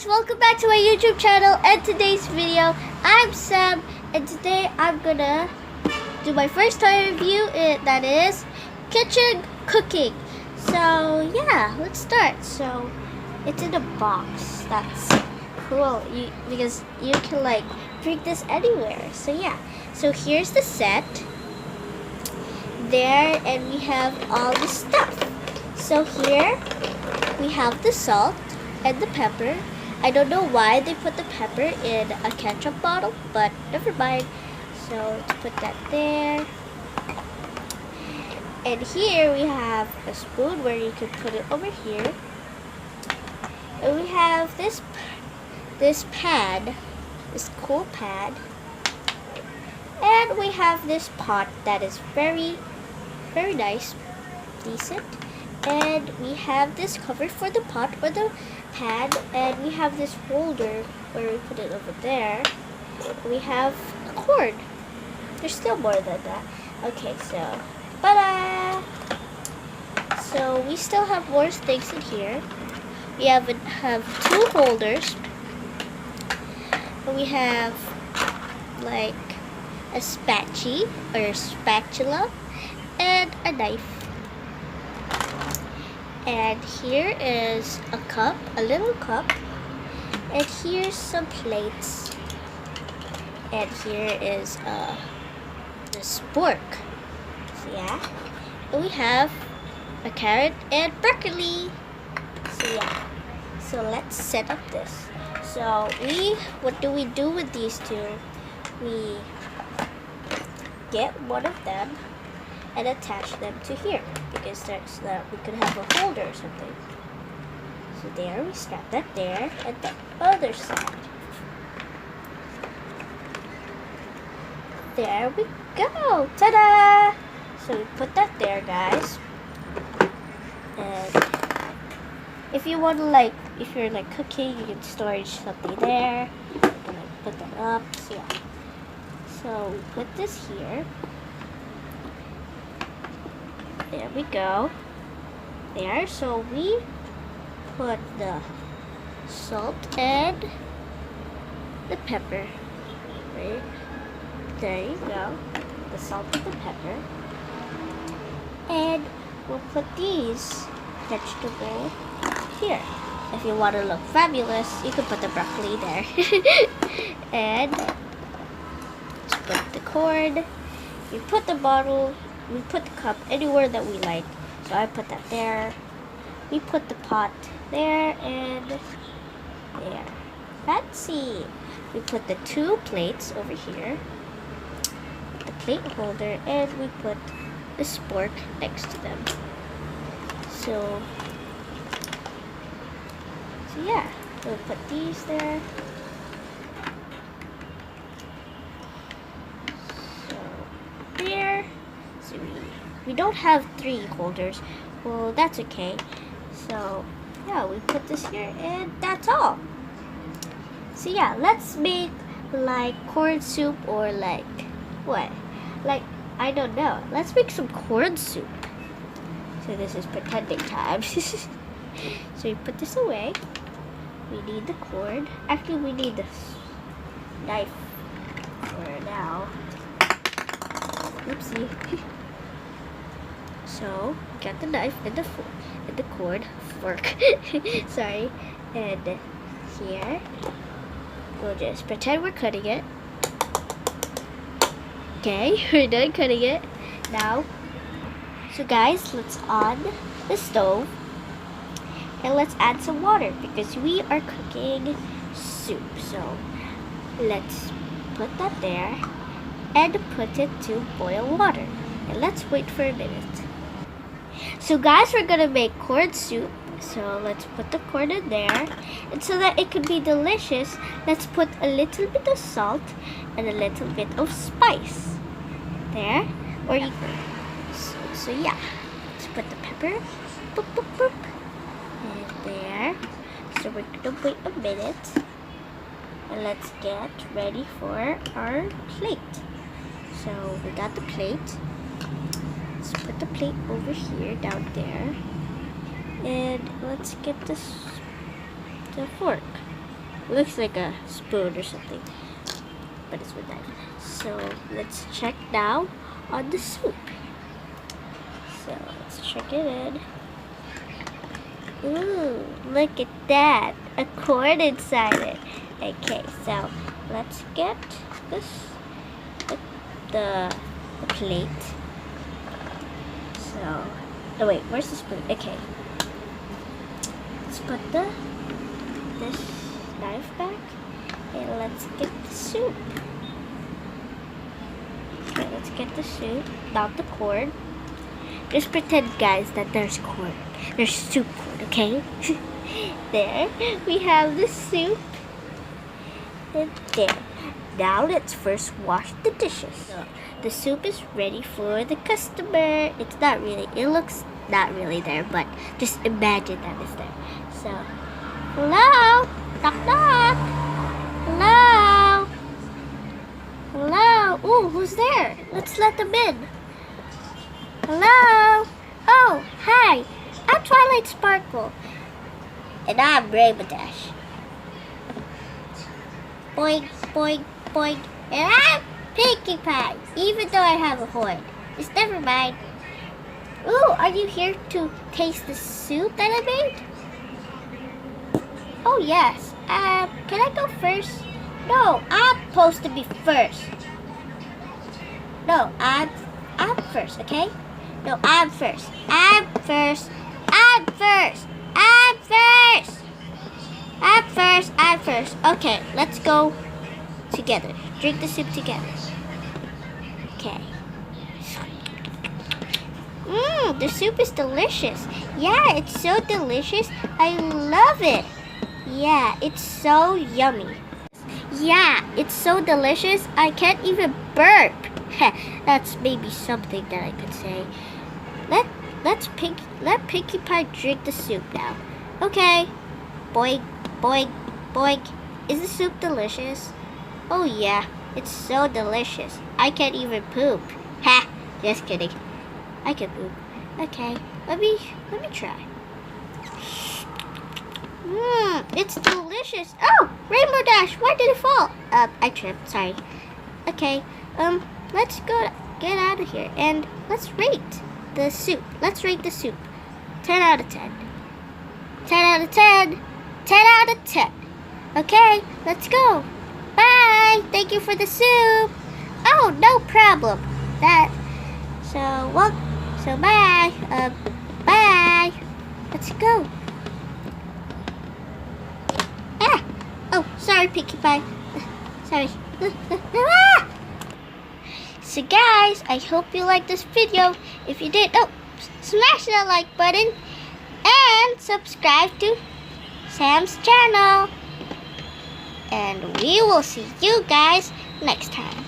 welcome back to my YouTube channel and today's video. I'm Sam and today I'm gonna do my first time review, that is kitchen cooking. So yeah, let's start. So it's in a box. That's cool because you can like bring this anywhere. So yeah, so here's the set there and we have all the stuff. So here we have the salt and the pepper. I don't know why they put the pepper in a ketchup bottle, but never mind. So let's put that there. And here we have a spoon where you can put it over here. And we have this pad, this cool pad. And we have this pot that is very, very nice, decent. And we have this cover for the pot or the pad, and we have this holder where we put it over there. We have a cord. There's still more than that. Okay, so ta-da! So we still have more things in here. We have two holders. We have like a spatula and a knife. And here is a cup, a little cup. And here's some plates. And here is the spork. So yeah. And we have a carrot and broccoli. So yeah. So let's set up this. So what do we do with these two? We get one of them and attach them to here because so that we could have a holder or something. So there, we strap that there and the other side. There we go! Ta-da! So we put that there, guys. And if you want to if you're cooking, you can store something there. You can put that up. So yeah. So we put this here. There we go. There, so we put the salt and the pepper. Right? There you go. The salt and the pepper. And we'll put these vegetables here. If you want to look fabulous, you can put the broccoli there. And let's put the cord. You put the bottle. We put the cup anywhere that we like. So I put that there. We put the pot there and there. Fancy! We put the two plates over here. The plate holder, and we put the spork next to them. So yeah, we'll put these there. So there. So we don't have three holders. Well, that's okay. So yeah, we put this here and that's all. So yeah, let's make corn soup or what? I don't know. Let's make some corn soup. So this is pretending time. So we put this away. We need the cord. Actually, we need this knife for now. Oopsie. So, got the knife and the fork. Sorry. And here, we'll just pretend we're cutting it. Okay, we're done cutting it. Now, so guys, let's on the stove. And let's add some water because we are cooking soup. So, let's put that there and put it to boil water. And let's wait for a minute. So guys, we're gonna make corn soup. So let's put the corn in there. And so that it can be delicious, let's put a little bit of salt and a little bit of spice. There. Or you so yeah. Let's put the pepper. Boop, boop, boop. And there. So we're gonna wait a minute. And let's get ready for our plate. So we got the plate. Let's put the plate over here, down there. And let's get the fork. Looks like a spoon or something, but it's with knife. So let's check now on the soup. So let's check it in. Ooh, look at that. A corn inside it. Okay, so let's get this the plate. So, oh wait, where's the spoon? Okay. Let's put this knife back and let's get the soup. Okay, let's get the soup, not the corn. Just pretend, guys, that there's corn. There's soup corn, okay? There, we have the soup. And there. Now let's first wash the dishes. So, the soup is ready for the customer. It's not really, it looks not really there, but just imagine that it's there. So, hello? Knock knock. Hello? Hello? Ooh, who's there? Let's let them in. Hello? Oh, hi. I'm Twilight Sparkle. And I'm Rainbow Dash. Boink, boink, boink. And I'm Pinkie Pie, even though I have a horn. Just never mind. Ooh, are you here to taste the soup that I made? Oh, yes. Can I go first? No, I'm supposed to be first. No, I'm first, okay? No, I'm first. I'm first. I'm first. I'm first. I'm first. I'm first. Okay, let's go together. Drink the soup together. Okay. The soup is delicious. Yeah, it's so delicious. I love it. Yeah, it's so yummy. Yeah, it's so delicious. I can't even burp. That's maybe something that I could say. Let Pinkie Pie drink the soup now. Okay. Boink, boink, boink. Is the soup delicious? Oh yeah, it's so delicious. I can't even poop. Ha! Just kidding. I can poop. Okay, let me try. It's delicious. Oh, Rainbow Dash, why did it fall? I tripped. Sorry. Okay. Let's go get out of here and let's rate the soup. Let's rate the soup. 10 out of 10. 10 out of 10. 10 out of 10. Okay, let's go. Bye. Thank you for the soup. Oh, no problem. So bye. Bye. Let's go. Ah. Oh, sorry, Pinkie Pie. Sorry. So guys, I hope you liked this video. If you did, smash that like button and subscribe to Sam's channel. And we will see you guys next time.